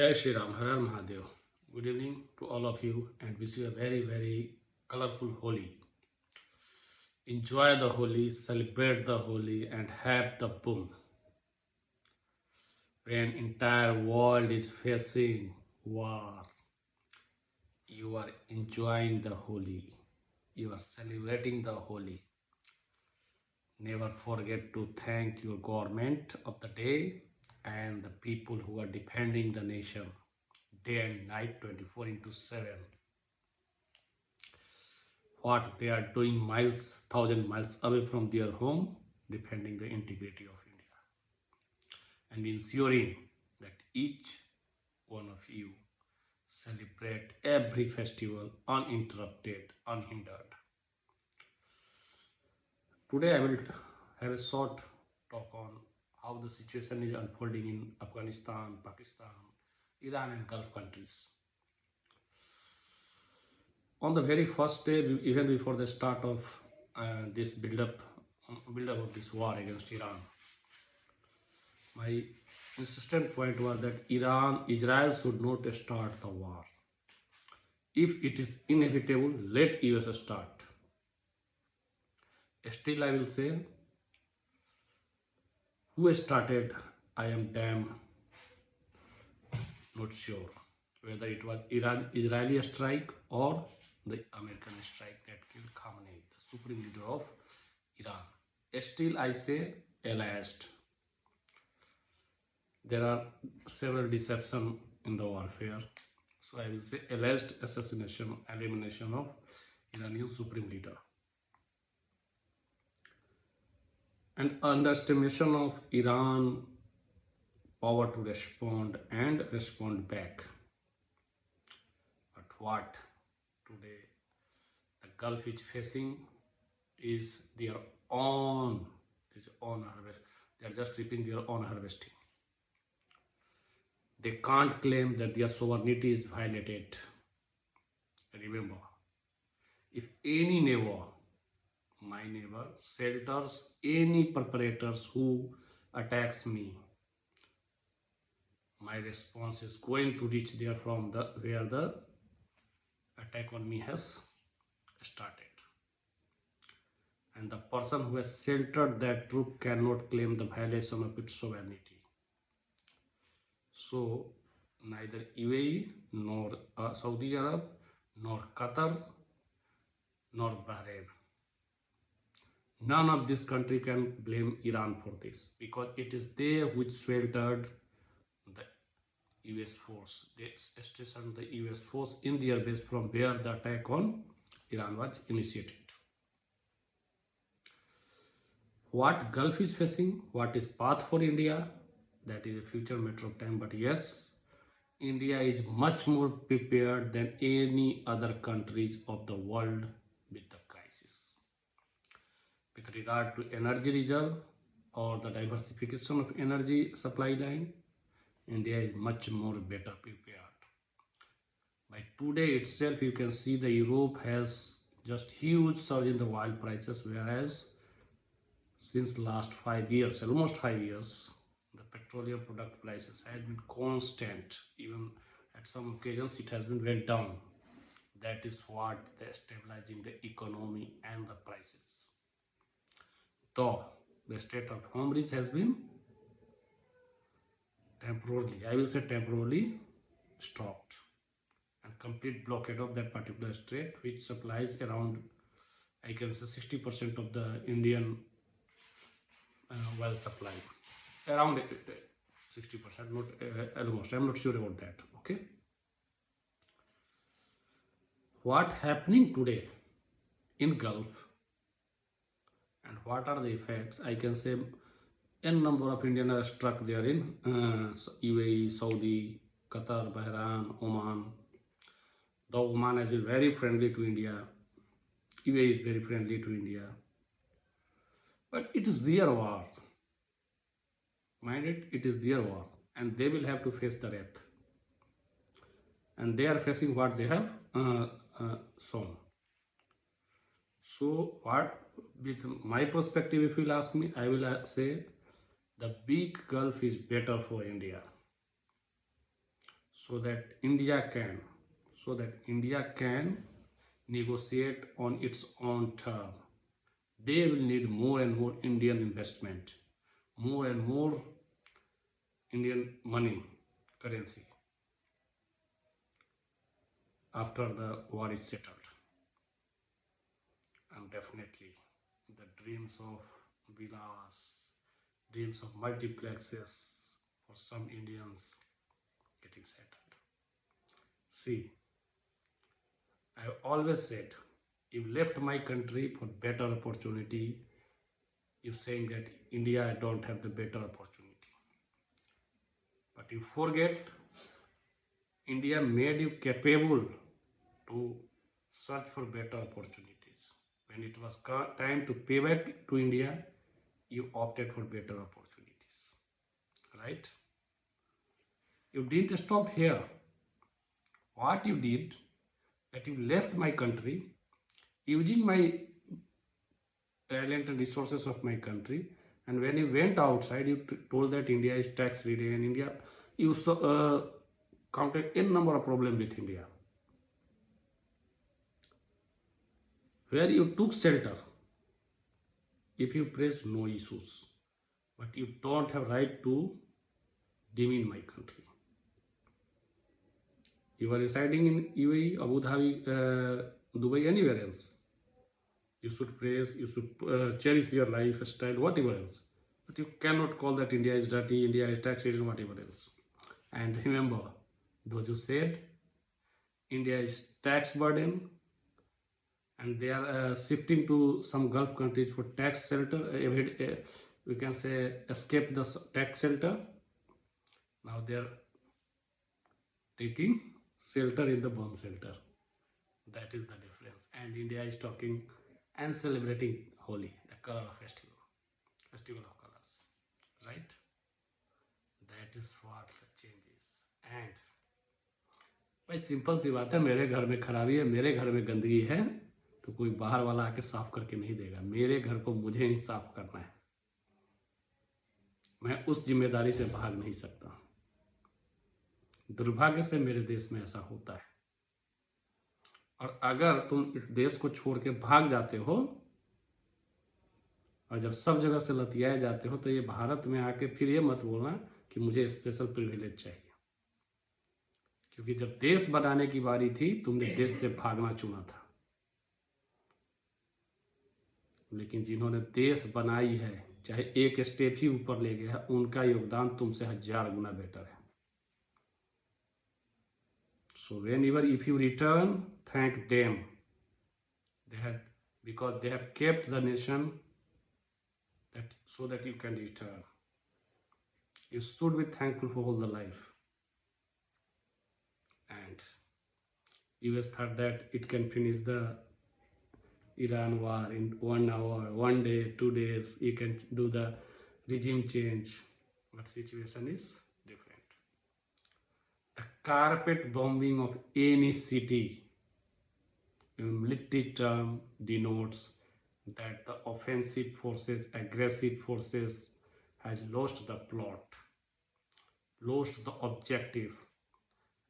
Jai Shri Ram, Har Har Mahadev. Good evening to all of you and wish you a very colorful Holi. Enjoy the Holi, celebrate the Holi and have the boom. When entire world is facing war, you are enjoying the Holi. You are celebrating the Holi. Never forget to thank your government of the day and the people who are defending the nation day and night 24 into 7. What they are doing miles, thousand miles away from their home, defending the integrity of India and ensuring that each one of you celebrate every festival uninterrupted, unhindered. Today I will have a short talk on how the situation is unfolding in Afghanistan, Pakistan, Iran and Gulf countries. On the very first day, even before the start of this build-up of this war against Iran, my insistent point was that Israel should not start the war. If it is inevitable, let US start. Still, I will say, who started? I am damn not sure whether it was Israeli strike or the American strike that killed Khamenei, the supreme leader of Iran. Still, I say alleged. There are several deceptions in the warfare. So I will say alleged assassination, elimination of Iranian supreme leader. And underestimation of Iran power to respond and respond back. But what today the Gulf is facing is their own harvest. They are just reaping their own harvesting. They can't claim that their sovereignty is violated. Remember, if any neighbor, my neighbor, shelters any perpetrators who attacks me, my response is going to reach there from where the attack on me has started. And the person who has sheltered that troop cannot claim the violation of its sovereignty. So neither UAE nor Saudi Arab nor Qatar nor Bahrain, none of this country can blame Iran for this, because it is they which sheltered the US force. They stationed the US force in their base from where the attack on Iran was initiated. What Gulf is facing, what is path for India, that is a future matter of time. But yes, India is much more prepared than any other countries of the world with the crisis. With regard to energy reserve or the diversification of energy supply line, India is much more better prepared. By today itself, you can see the Europe has just huge surge in the oil prices, whereas since last 5 years, almost 5 years, the petroleum product prices have been constant. Even at some occasions, it has been went down. That is what they are stabilizing the economy and the prices. Though the state of Hormuz has been temporarily, I will say temporarily, stopped, and complete blockade of that particular strait, which supplies around, I can say, 60% of the Indian oil supply. Around 60%, not almost. I'm not sure about that. Okay. What happening today in Gulf and what are the effects? I can say n number of Indians are struck there in UAE, Saudi, Qatar, Bahrain, Oman. Though Oman has been very friendly to India, UAE is very friendly to India, but it is their war. Mind it, it is their war, and they will have to face the wrath. And they are facing what they have sown. So, what, with my perspective, if you will ask me, I will say the big Gulf is better for India. so that India can so that India can negotiate on its own term. They will need more and more Indian investment, more and more Indian money, currency after the war is settled. And definitely the dreams of villas, dreams of multiplexes for some Indians getting settled. See, I have always said, you left my country for better opportunity. You saying that India I don't have the better opportunity. But you forget India made you capable to search for better opportunities. When it was time to pay back to India, you opted for better opportunities. Right? You didn't stop here. What you did, that you left my country using my talent and resources of my country, and when you went outside you told that India is tax free, and India you counted n number of problems with India, where you took shelter. If you praise, no issues, but you don't have right to demean my country. You are residing in UAE, Abu Dhabi, Dubai, anywhere else. You should praise, you should cherish your lifestyle, whatever else. But you cannot call that India is dirty, India is taxation, whatever else. And remember, those who said India is tax burden and they are shifting to some Gulf countries for tax shelter, we can say escape the tax shelter. Now they are taking shelter in the bomb shelter. That is the difference. And India is talking and celebrating Holi, the color festival of colors, right? That is what the change is. And भाई simple सी बात है, मेरे घर में खराबी है, मेरे घर में गंदगी है, तो कोई बाहर वाला आके साफ करके नहीं देगा। मेरे घर को मुझे ही साफ करना है। मैं उस जिम्मेदारी से भाग नहीं सकता। दुर्भाग्य से मेरे देश में ऐसा होता है। और अगर तुम इस देश को छोड़ के भाग जाते हो और जब सब जगह से लतियाए जाते हो, तो ये भारत में आके फिर ये मत बोलना कि मुझे स्पेशल प्रिविलेज चाहिए, क्योंकि जब देश बनाने की बारी थी तुमने देश से भागना चुना था। लेकिन जिन्होंने देश बनाई है, चाहे एक स्टेप ही ऊपर ले गया, उनका योगदान तुमसे 1000 गुना बेटर है। So whenever if you return, thank them. Because they have kept the nation so that you can return. You should be thankful for all the life. And US thought that it can finish the Iran war in 1 hour, 1 day, 2 days. You can do the regime change, but situation is different. The carpet bombing of any city in military term denotes that the offensive forces, aggressive forces has lost the plot, lost the objective,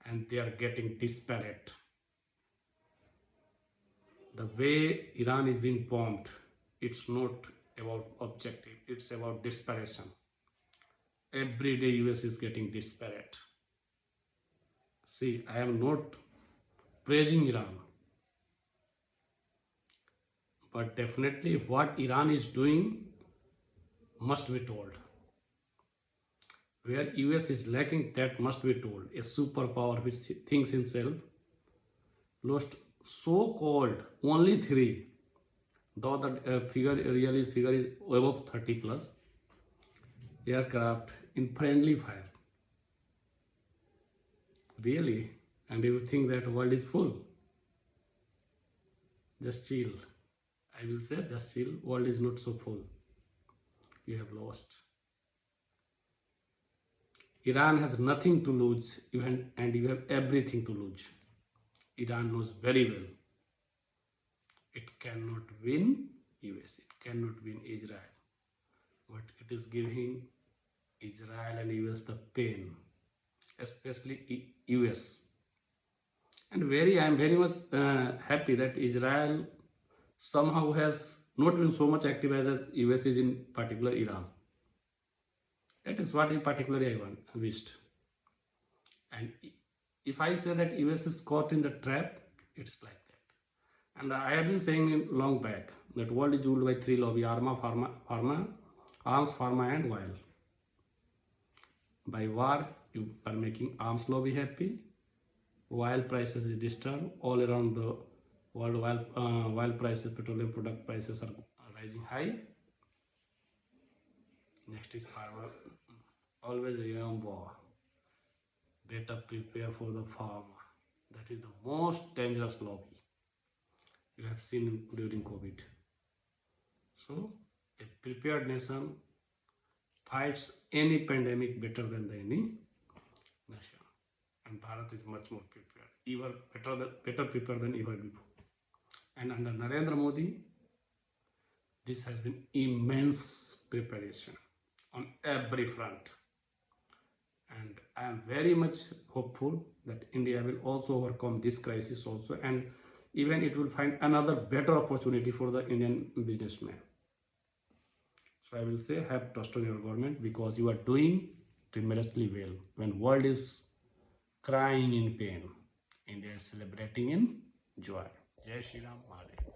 and they are getting disparate. The way Iran is being bombed, it's not about objective, it's about desperation. Every day US is getting disparate. See, I am not praising Iran, but definitely what Iran is doing must be told. Where US is lacking, that must be told. A superpower which thinks himself lost so-called only 3, though the figure is above 30 plus aircraft in friendly fire. Really? And you think that world is full? Just chill. I will say just chill. World is not so full. You have lost. Iran has nothing to lose, and you have everything to lose. Iran knows very well it cannot win US, it cannot win Israel, but it is giving Israel and US the pain. especially US. And I am very much happy that Israel somehow has not been so much active as US is in particular Iran. That is what in particularly I wished. And if I say that US is caught in the trap, it's like that. And I have been saying long back that world is ruled by three lobby: arms, pharma, and oil. By war, you are making arms lobby happy. Oil prices is disturbed all around the world. Oil prices, petroleum product prices are rising high. Next is pharma. Always remember, better prepare for the farmer. That is the most dangerous lobby you have seen during COVID. So, a prepared nation fights any pandemic better than any nation. And Bharat is much more prepared, even better prepared than ever before. And under Narendra Modi, this has been immense preparation on every front. And I am very much hopeful that India will also overcome this crisis also, and even it will find another better opportunity for the Indian businessman. So I will say, have trust on your government, because you are doing tremendously well. When world is crying in pain, India is celebrating in joy. Jai Shri Ram, Mahadev.